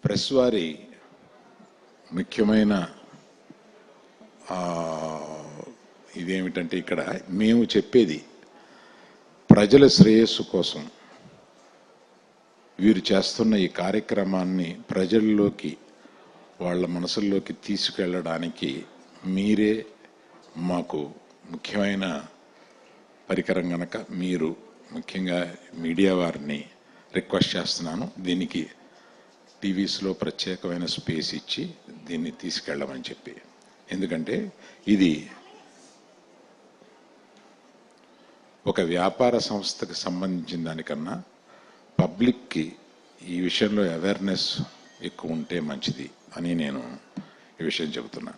Press వారి ముఖ్యమైన ఇదేమిటంటే ఇక్కడ మేము చెప్పేది ప్రజల శ్రేయస్సు కోసం వీరు చేస్తున్న ఈ కార్యక్రమాన్ని ప్రజల్లోకి వాళ్ళ మనసుల్లోకి తీసుకెళ్ళడానికి మీరే మాకు ముఖ్యమైన పరికరం గనక మీరు ముఖ్యంగా మీడియా వారిని రిక్వెస్ట్ చేస్తున్నాను. దీనికి టీవీస్లో ప్రత్యేకమైన స్పేస్ ఇచ్చి దీన్ని తీసుకెళ్ళమని చెప్పి, ఎందుకంటే ఇది ఒక వ్యాపార సంస్థకి సంబంధించిన దానికన్నా పబ్లిక్కి ఈ విషయంలో అవేర్నెస్ ఎక్కువ ఉంటే మంచిది అని నేను ఈ విషయం చెబుతున్నా.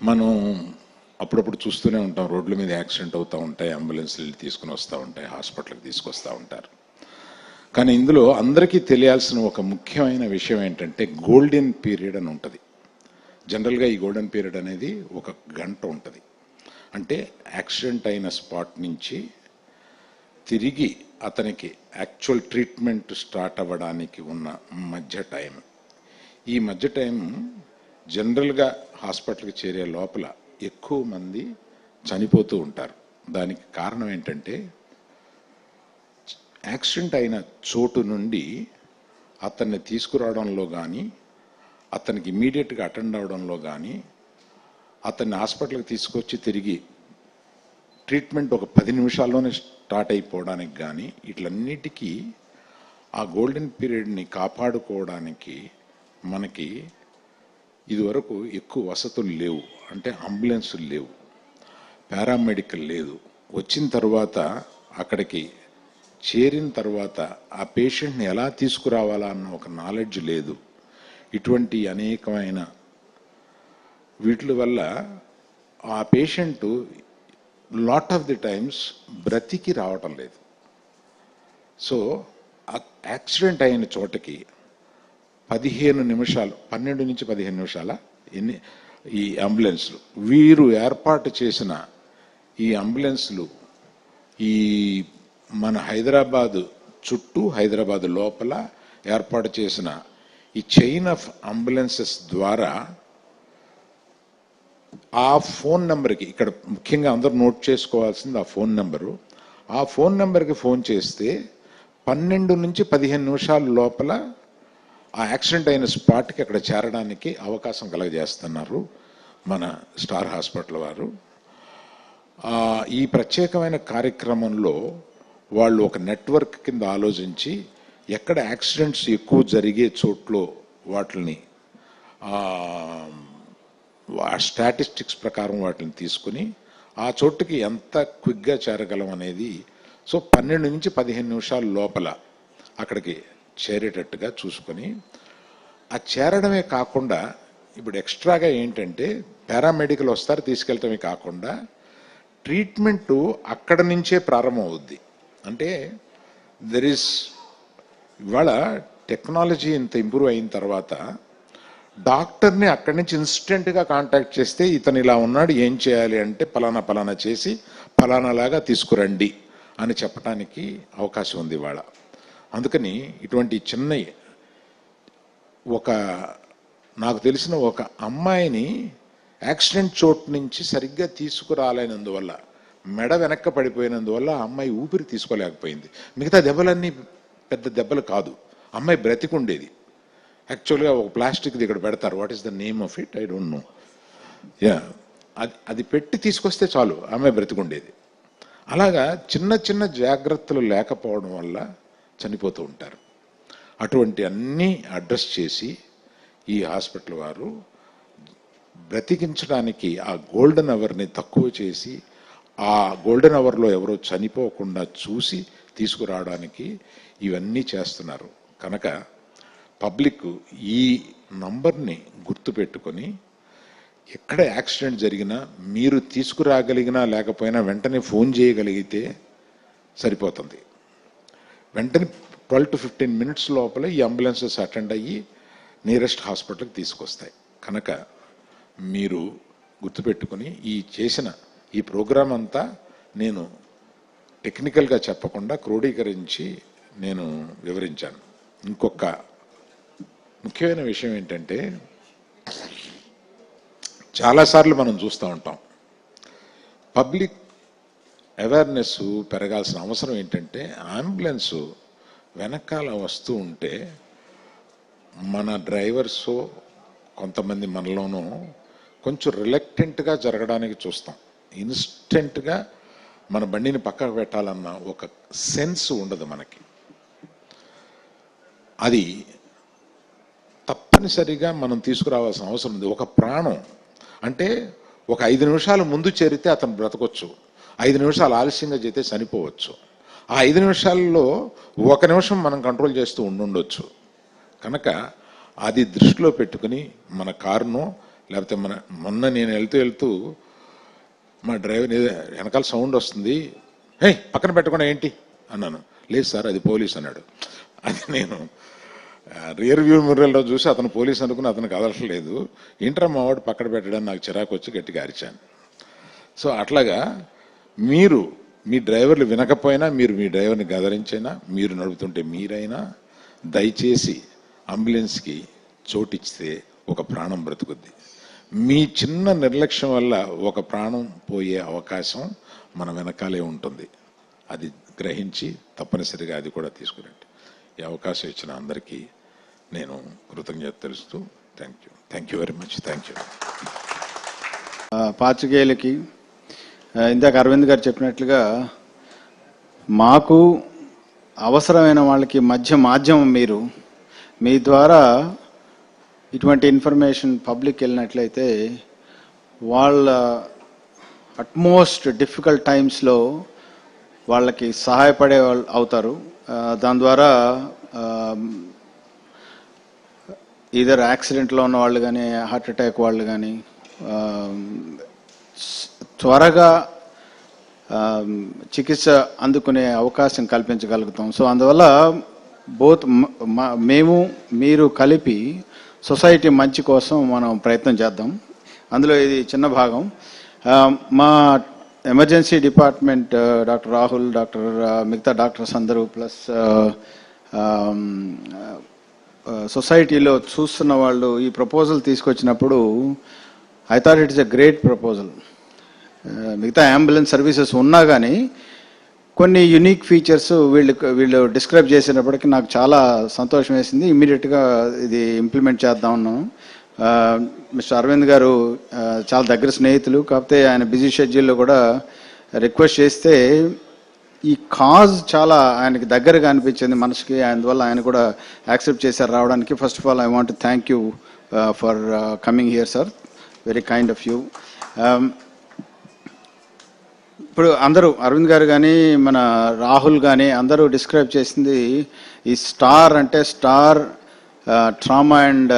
మనం అప్పుడప్పుడు చూస్తూనే ఉంటాం, రోడ్ల మీద యాక్సిడెంట్ అవుతూ ఉంటాయి, అంబులెన్స్లు తీసుకుని వస్తూ ఉంటాయి, హాస్పిటల్కి తీసుకొస్తూ ఉంటారు. కానీ ఇందులో అందరికీ తెలియాల్సిన ఒక ముఖ్యమైన విషయం ఏంటంటే గోల్డెన్ పీరియడ్ అని ఉంటుంది. జనరల్గా ఈ గోల్డెన్ పీరియడ్ అనేది 1 గంట ఉంటుంది. అంటే యాక్సిడెంట్ అయిన స్పాట్ నుంచి తిరిగి అతనికి యాక్చువల్ ట్రీట్మెంట్ స్టార్ట్ అవ్వడానికి ఉన్న మధ్య టైం. ఈ మధ్య టైం జనరల్గా హాస్పిటల్కి చేరే లోపల ఎక్కువ మంది చనిపోతూ ఉంటారు. దానికి కారణం ఏంటంటే యాక్సిడెంట్ అయిన చోటు నుండి అతన్ని తీసుకురావడంలో కానీ, అతనికి ఇమీడియట్గా అటెండ్ అవడంలో కానీ, అతన్ని హాస్పిటల్కి తీసుకొచ్చి తిరిగి ట్రీట్మెంట్ ఒక 10 నిమిషాల్లోనే స్టార్ట్ అయిపోవడానికి కానీ, ఇట్లన్నిటికీ ఆ గోల్డెన్ పీరియడ్ని కాపాడుకోవడానికి మనకి ఇదివరకు ఎక్కువ వసతులు లేవు. అంటే అంబులెన్సులు లేవు, పారామెడికల్ లేదు. వచ్చిన తర్వాత అక్కడికి చేరిన తర్వాత ఆ పేషెంట్ని ఎలా తీసుకురావాలా అన్న ఒక నాలెడ్జ్ లేదు. ఇటువంటి అనేకమైన వీటి వల్ల ఆ patient lot of the times బ్రతికి రావటం లేదు. సో యాక్సిడెంట్ అయిన చోటకి 15 నిమిషాలు, 12 నుంచి 15 నిమిషాల ఈ అంబులెన్స్లు, వీరు ఏర్పాటు చేసిన ఈ అంబులెన్స్లు ఈ మన హైదరాబాదు చుట్టూ, హైదరాబాద్ లోపల ఏర్పాటు చేసిన ఈ చైన్ ఆఫ్ అంబులెన్సెస్ ద్వారా ఆ ఫోన్ నెంబర్కి, ఇక్కడ ముఖ్యంగా అందరూ నోట్ చేసుకోవాల్సింది ఆ ఫోన్ నెంబరు. ఆ ఫోన్ నెంబర్కి ఫోన్ చేస్తే 12 నుంచి 15 నిమిషాల లోపల ఆ యాక్సిడెంట్ అయిన స్పాట్కి అక్కడ చేరడానికి అవకాశం కలగజేస్తున్నారు మన స్టార్ హాస్పిటల్ వారు. ఈ ప్రత్యేకమైన కార్యక్రమంలో వాళ్ళు ఒక నెట్వర్క్ కింద ఆలోచించి ఎక్కడ యాక్సిడెంట్స్ ఎక్కువ జరిగే చోట్ల వాటిని స్టాటిస్టిక్స్ ప్రకారం వాటిని తీసుకుని ఆ చోటుకి ఎంత క్విక్గా చేరగలం అనేది. సో 12 నుంచి 15 నిమిషాల లోపల అక్కడికి చేరేటట్టుగా చూసుకొని, ఆ చేరడమే కాకుండా ఇప్పుడు ఎక్స్ట్రాగా ఏంటంటే పారామెడికల్ వస్తారు, తీసుకెళ్ళటమే కాకుండా ట్రీట్మెంట్ అక్కడ నుంచే ప్రారంభం అవుద్ది. అంటే ఇవాళ టెక్నాలజీ ఇంత ఇంప్రూవ్ అయిన తర్వాత డాక్టర్ని అక్కడి నుంచి ఇన్స్టెంట్గా కాంటాక్ట్ చేస్తే ఇతను ఇలా ఉన్నాడు, ఏం చేయాలి అంటే పలానా చేసి పలానాలాగా తీసుకురండి అని చెప్పడానికి అవకాశం ఉంది ఇవాళ. అందుకని ఇటువంటి చిన్న నాకు తెలిసిన ఒక అమ్మాయిని యాక్సిడెంట్ చోటు నుంచి సరిగ్గా తీసుకురాలేనందువల్ల, మెడ వెనక్క పడిపోయినందువల్ల ఆ అమ్మాయి ఊపిరి తీసుకోలేకపోయింది. మిగతా దెబ్బలన్నీ పెద్ద దెబ్బలు కాదు, అమ్మాయి బ్రతికుండేది. యాక్చువల్గా ఒక ప్లాస్టిక్ది ఇక్కడ పెడతారు, what is the name of it, I don't know. అది పెట్టి తీసుకొస్తే చాలు, అమ్మాయి బ్రతికుండేది. అలాగా చిన్న జాగ్రత్తలు లేకపోవడం వల్ల చనిపోతూ ఉంటారు. అటువంటి అన్నీ అడ్రస్ చేసి ఈ హాస్పిటల్ వారు బ్రతికించడానికి ఆ గోల్డెన్ అవర్ని తక్కువ చేసి, ఆ గోల్డెన్ అవర్లో ఎవరో చనిపోకుండా చూసి తీసుకురావడానికి ఇవన్నీ చేస్తున్నారు. కనుక పబ్లిక్ ఈ నంబర్ని గుర్తుపెట్టుకొని ఎక్కడ యాక్సిడెంట్ జరిగినా మీరు తీసుకురాగలిగినా లేకపోయినా వెంటనే ఫోన్ చేయగలిగితే సరిపోతుంది. వెంటనే 12 to 15 minutes లోపల ఈ అంబులెన్సెస్ అటెండ్ అయ్యి నియరెస్ట్ హాస్పిటల్కి తీసుకొస్తాయి. కనుక మీరు గుర్తుపెట్టుకొని చేసిన ఈ ప్రోగ్రాం అంతా నేను టెక్నికల్గా చెప్పకుండా క్రోడీకరించి నేను వివరించాను. ఇంకొక ముఖ్యమైన విషయం ఏంటంటే, చాలాసార్లు మనం చూస్తూ ఉంటాం, పబ్లిక్ అవేర్నెస్ పెరగాల్సిన అవసరం ఏంటంటే, అంబులెన్సు వెనకాల వస్తూ ఉంటే మన డ్రైవర్సు కొంతమంది మనలోనూ కొంచెం రిలక్టెంట్గా జరగడానికి చూస్తాం. ఇన్స్టెంట్గా మన బండిని పక్కకు పెట్టాలన్న ఒక సెన్స్ ఉండదు మనకి. అది తప్పనిసరిగా మనం తీసుకురావాల్సిన అవసరం ఉంది. ఒక ప్రాణం అంటే ఒక 5 నిమిషాలు ముందు చేరితే అతను బ్రతకొచ్చు, 5 నిమిషాలు ఆలస్యంగా చేస్తే చనిపోవచ్చు. ఆ 5 నిమిషాల్లో 1 నిమిషం మనం కంట్రోల్ చేస్తూ ఉండొచ్చు. కనుక అది దృష్టిలో పెట్టుకుని మన కారును, లేకపోతే మొన్న నేను వెళ్తూ మా డ్రైవర్ వెనకాల సౌండ్ వస్తుంది, హే పక్కన పెట్టకుండా ఏంటి అన్నాను. లేదు సార్ అది పోలీస్ అన్నాడు. అది నేను రియర్ వ్యూ మిర్రర్లో చూసి అతను పోలీస్ అనుకుని అతను కదలట్లేదు. ఏంట్రా మా వాడు పక్కన పెట్టడానికి నాకు చిరాకు వచ్చి గట్టిగా అరిచాను. సో అట్లాగా మీరు మీ డ్రైవర్లు వినకపోయినా, మీరు మీ డ్రైవర్ని గదరించైనా, మీరు నడుపుతుంటే మీరైనా దయచేసి అంబులెన్స్కి చోటిస్తే ఒక ప్రాణం బ్రతుకుద్ది. మీ చిన్న నిర్లక్ష్యం వల్ల ఒక ప్రాణం పోయే అవకాశం మన వెనకాలే ఉంటుంది. అది గ్రహించి తప్పనిసరిగా అది కూడా తీసుకురండి. ఈ అవకాశం ఇచ్చిన అందరికీ నేను కృతజ్ఞత తెలుస్తూ thank you very much. Thank you. పాత్రికేయులకి ఇందాక అరవింద్ గారు చెప్పినట్లుగా మాకు అవసరమైన వాళ్ళకి మధ్య మాధ్యమం మీరు, మీ ద్వారా ఇటువంటి ఇన్ఫర్మేషన్ పబ్లిక్ వెళ్ళినట్లయితే వాళ్ళ అట్మోస్ట్ డిఫికల్ట్ టైమ్స్లో వాళ్ళకి సహాయపడే వాళ్ళు అవుతారు. దాని ద్వారా ఈధర్ యాక్సిడెంట్లో ఉన్న వాళ్ళు కానీ, హార్ట్ అటాక్ వాళ్ళు కానీ త్వరగా చికిత్స అందుకునే అవకాశం కల్పించగలుగుతాం. సో అందువల్ల మేము మీరు కలిపి సొసైటీ మంచి కోసం మనం ప్రయత్నం చేద్దాం. అందులో ఇది చిన్న భాగం. మా ఎమర్జెన్సీ డిపార్ట్మెంట్ డాక్టర్ రాహుల్, మిగతా డాక్టర్స్ అందరూ ప్లస్ సొసైటీలో చూస్తున్న వాళ్ళు ఈ ప్రపోజల్ తీసుకొచ్చినప్పుడు I thought it's a great proposal. మిగతా అంబులెన్స్ సర్వీసెస్ ఉన్నా కానీ కొన్ని యునిక్ ఫీచర్స్ వీళ్ళు డిస్క్రైబ్ చేసినప్పటికీ నాకు చాలా సంతోషం వేసింది. ఇమ్మీడియట్గా ఇది ఇంప్లిమెంట్ చేద్దాం ఉన్నాం. మిస్టర్ అరవింద్ గారు చాలా దగ్గర స్నేహితులు, కాకపోతే ఆయన బిజీ షెడ్యూల్లో కూడా రిక్వెస్ట్ చేస్తే ఈ కాజ్ చాలా ఆయనకి దగ్గరగా అనిపించింది మనసుకి. అందువల్ల ఆయన కూడా యాక్సెప్ట్ చేశారు రావడానికి. First of all I want to thank you for coming here sir, very kind of you. ఇప్పుడు అందరూ అరవింద్ గారు కానీ మన రాహుల్ కానీ అందరూ డిస్క్రైబ్ చేసింది ఈ స్టార్ అంటే star trauma and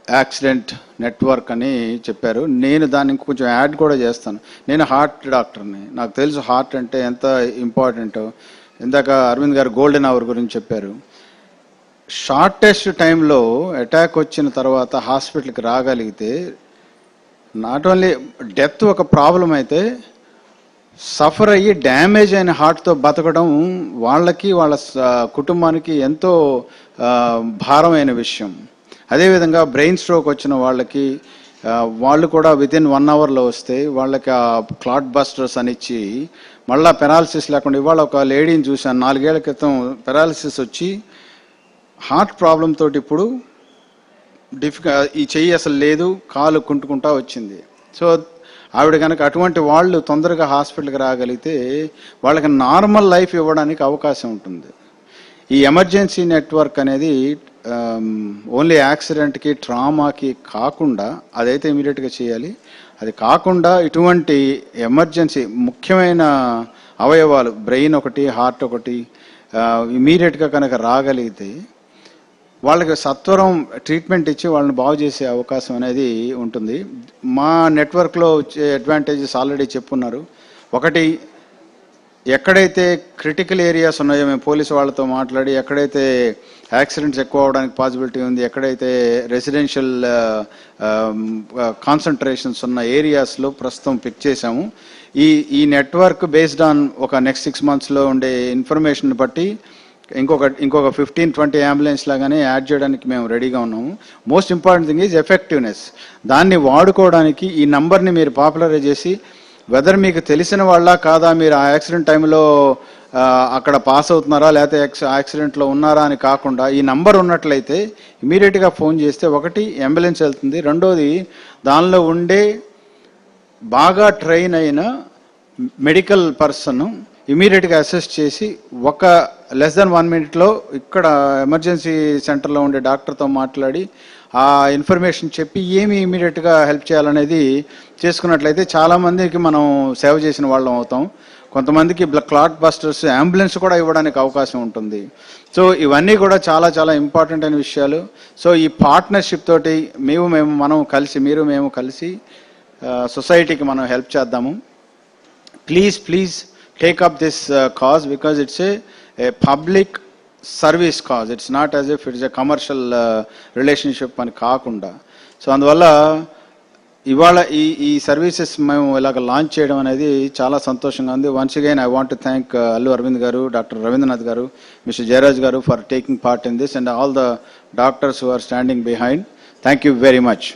accident network అని చెప్పారు. నేను దాన్ని కొంచెం యాడ్ కూడా చేస్తాను. నేను హార్ట్ డాక్టర్ని, నాకు తెలుసు హార్ట్ అంటే ఎంత ఇంపార్టెంటో. ఇందాక అరవింద్ గారు గోల్డెన్ అవర్ గురించి చెప్పారు. షార్టెస్ట్ టైంలో అటాక్ వచ్చిన తర్వాత హాస్పిటల్కి రాగలిగితే నాట్ ఓన్లీ డెత్ ఒక ప్రాబ్లం అయితే, సఫర్ అయ్యి డ్యామేజ్ అయిన హార్ట్తో బతకడం వాళ్ళకి వాళ్ళ కుటుంబానికి ఎంతో భారమైన విషయం. అదేవిధంగా బ్రెయిన్ స్ట్రోక్ వచ్చిన వాళ్ళకి వాళ్ళు కూడా వితిన్ 1 అవర్లో వస్తే వాళ్ళకి ఆ క్లాట్ బస్టర్స్ అని ఇచ్చి మళ్ళీ పెరాలసిస్ లేకుండా. ఇవాళ ఒక లేడీని చూశాను, 4 ఏళ్ల క్రితం పెరాలసిస్ వచ్చి హార్ట్ ప్రాబ్లం తోటి ఇప్పుడు ఈ చెయ్యి అసలు లేదు, కాలు కుంటుకుంటా వచ్చింది. సో ఆవిడ కనుక అటువంటి వాళ్ళు తొందరగా హాస్పిటల్కి రాగలిగితే వాళ్ళకి నార్మల్ లైఫ్ ఇవ్వడానికి అవకాశం ఉంటుంది. ఈ ఎమర్జెన్సీ నెట్వర్క్ అనేది ఓన్లీ యాక్సిడెంట్కి ట్రామాకి కాకుండా అదైతే ఇమీడియట్గా చేయాలి. అది కాకుండా ఇటువంటి ఎమర్జెన్సీ ముఖ్యమైన అవయవాలు బ్రెయిన్ ఒకటి, హార్ట్ ఒకటి ఇమీడియట్గా కనుక రాగలిగితే వాళ్ళకి సత్వరం ట్రీట్మెంట్ ఇచ్చి వాళ్ళని బాగు చేసే అవకాశం అనేది ఉంటుంది. మా నెట్వర్క్లో వచ్చే అడ్వాంటేజెస్ ఆల్రెడీ చెప్పున్నారు. ఒకటి, ఎక్కడైతే క్రిటికల్ ఏరియాస్ ఉన్నాయో మేము పోలీసు వాళ్ళతో మాట్లాడి ఎక్కడైతే యాక్సిడెంట్స్ ఎక్కువ అవడానికి పాసిబిలిటీ ఉంది, ఎక్కడైతే రెసిడెన్షియల్ కాన్సన్ట్రేషన్స్ ఉన్న ఏరియాస్లో ప్రస్తుతం పిక్ చేశాము. ఈ నెట్వర్క్ బేస్డ్ ఆన్ ఒక నెక్స్ట్ 6 monthsలో ఉండే ఇన్ఫర్మేషన్ బట్టి ఇంకొక 15-20 అంబులెన్స్ లాగానే యాడ్ చేయడానికి మేము రెడీగా ఉన్నాము. Most important thing is effectiveness. దాన్ని వాడుకోవడానికి ఈ నంబర్ని మీరు పాపులరైజ్ చేసి, వెదర్ మీకు తెలిసిన వాళ్ళ కాదా, మీరు ఆ యాక్సిడెంట్ టైంలో అక్కడ పాస్ అవుతున్నారా లేకపోతే యాక్సిడెంట్లో ఉన్నారా అని కాకుండా ఈ నంబర్ ఉన్నట్లయితే ఇమీడియట్గా ఫోన్ చేస్తే ఒకటి అంబులెన్స్ వెళ్తుంది, రెండోది దానిలో ఉండే బాగా ట్రైన్ అయిన మెడికల్ పర్సన్ ఇమీడియట్గా అసెస్ చేసి ఒక లెస్ దెన్ 1 minute ఇక్కడ ఎమర్జెన్సీ సెంటర్లో ఉండే డాక్టర్తో మాట్లాడి ఆ ఇన్ఫర్మేషన్ చెప్పి ఏమి ఇమీడియట్గా హెల్ప్ చేయాలనేది చేసుకున్నట్లయితే చాలామందికి మనం సేవ చేసిన వాళ్ళం అవుతాం. కొంతమందికి క్లాట్ బస్టర్స్ అంబులెన్స్ కూడా ఇవ్వడానికి అవకాశం ఉంటుంది. సో ఇవన్నీ కూడా చాలా చాలా ఇంపార్టెంట్ అయిన విషయాలు. సో ఈ పార్ట్నర్షిప్ తోటి మీరు మేము కలిసి సొసైటీకి మనం హెల్ప్ చేద్దాము. Please take up this cause because it's a public service cause. It's not as if it's a commercial relationship అని కాకుండా. సో అందువల్ల ఇవాళ ఈ సర్వీసెస్ మేము ఇలాగ లాంచ్ చేయడం అనేది చాలా సంతోషంగా ఉంది. Once again I want to thank Allu Aravind garu, doctor Ravindranath garu, mister Jayaraj garu for taking part in this and all the doctors who are standing behind. Thank you very much.